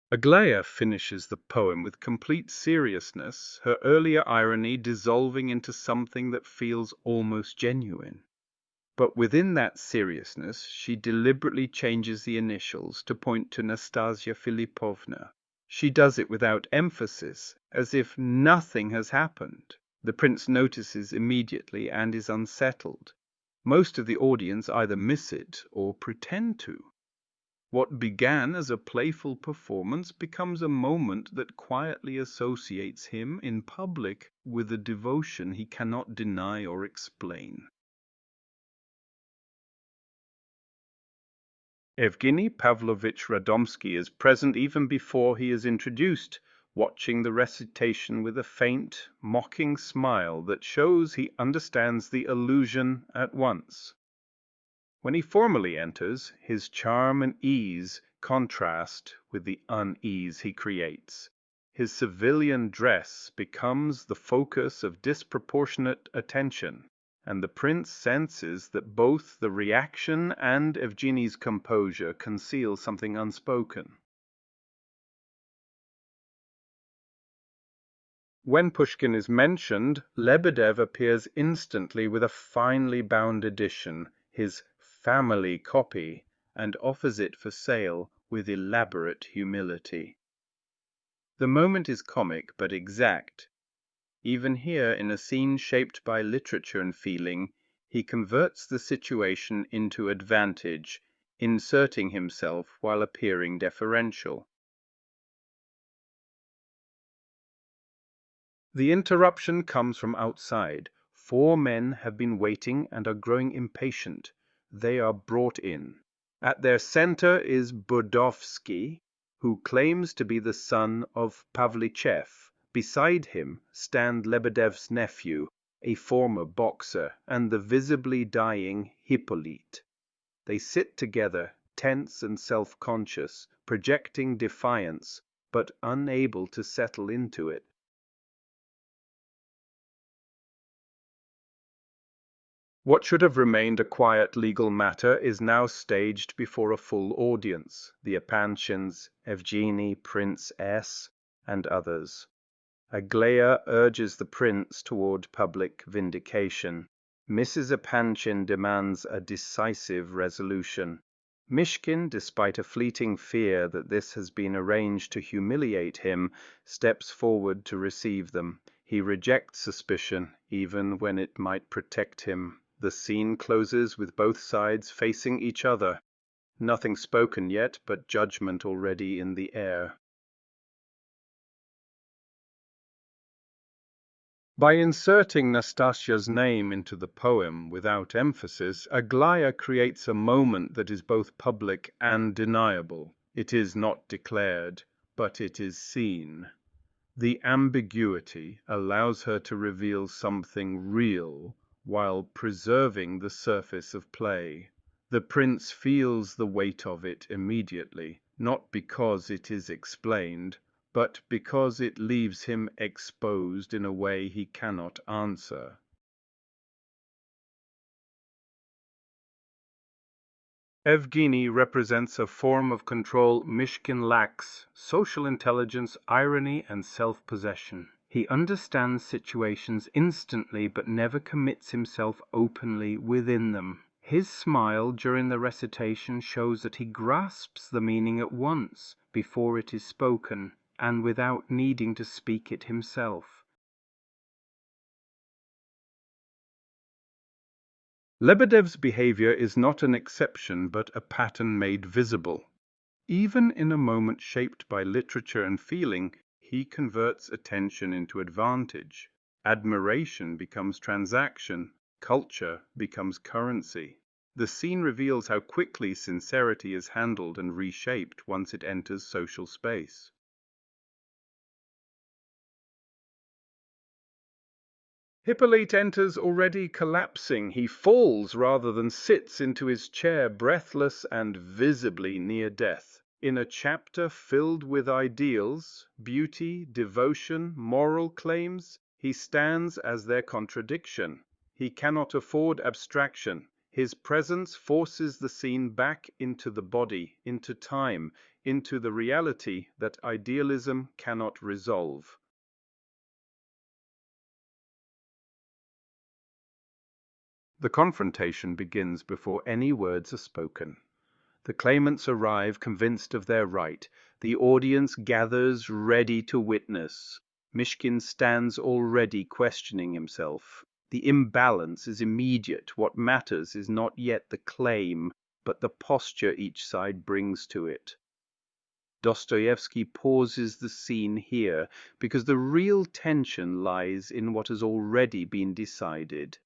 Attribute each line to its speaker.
Speaker 1: Aglaia finishes the poem with complete seriousness, her earlier irony dissolving into something that feels almost genuine. But within that seriousness, she deliberately changes the initials to point to Nastasia Filipovna. She does it without emphasis, as if nothing has happened. The prince notices immediately and is unsettled. Most of the audience either miss it or pretend to. What began as a playful performance becomes a moment that quietly associates him in public with a devotion he cannot deny or explain. Evgeny Pavlovich Radomsky is present even before he is introduced, watching the recitation with a faint, mocking smile that shows he understands the allusion at once. When he formally enters, his charm and ease contrast with the unease he creates. His civilian dress becomes the focus of disproportionate attention, and the prince senses that both the reaction and Evgeny's composure conceal something unspoken. When Pushkin is mentioned, Lebedev appears instantly with a finely bound edition, his family copy, and offers it for sale with elaborate humility. The moment is comic but exact. Even here, in a scene shaped by literature and feeling, he converts the situation into advantage, inserting himself while appearing deferential. The interruption comes from outside. 4 men have been waiting and are growing impatient. They are brought in. At their center is Dostoevsky, who claims to be the son of Pavlichev. Beside him stand Lebedev's nephew, a former boxer, and the visibly dying Hippolyte. They sit together, tense and self-conscious, projecting defiance, but unable to settle into it. What should have remained a quiet legal matter is now staged before a full audience, the Epanchins, Evgeny, Prince S., and others. Aglaia urges the prince toward public vindication. Mrs. Epanchin demands a decisive resolution. Mishkin, despite a fleeting fear that this has been arranged to humiliate him, steps forward to receive them. He rejects suspicion, even when it might protect him. The scene closes with both sides facing each other. Nothing spoken yet, but judgment already in the air. By inserting Nastasia's name into the poem without emphasis, Aglaia creates a moment that is both public and deniable. It is not declared, but it is seen. The ambiguity allows her to reveal something real while preserving the surface of play. The prince feels the weight of it immediately, not because it is explained, but because it leaves him exposed in a way he cannot answer. Evgeny represents a form of control Mishkin lacks: social intelligence, irony, and self-possession. He understands situations instantly but never commits himself openly within them. His smile during the recitation shows that he grasps the meaning at once, before it is spoken, and without needing to speak it himself. Lebedev's behavior is not an exception, but a pattern made visible. Even in a moment shaped by literature and feeling, he converts attention into advantage. Admiration becomes transaction. Culture becomes currency. The scene reveals how quickly sincerity is handled and reshaped once it enters social space. Hippolyte enters already collapsing. He falls rather than sits into his chair, breathless and visibly near death. In a chapter filled with ideals, beauty, devotion, moral claims, he stands as their contradiction. He cannot afford abstraction. His presence forces the scene back into the body, into time, into the reality that idealism cannot resolve. The confrontation begins before any words are spoken. The claimants arrive convinced of their right. The audience gathers ready to witness. Mishkin stands already questioning himself. The imbalance is immediate. What matters is not yet the claim, but the posture each side brings to it. Dostoevsky pauses the scene here because the real tension lies in what has already been decided.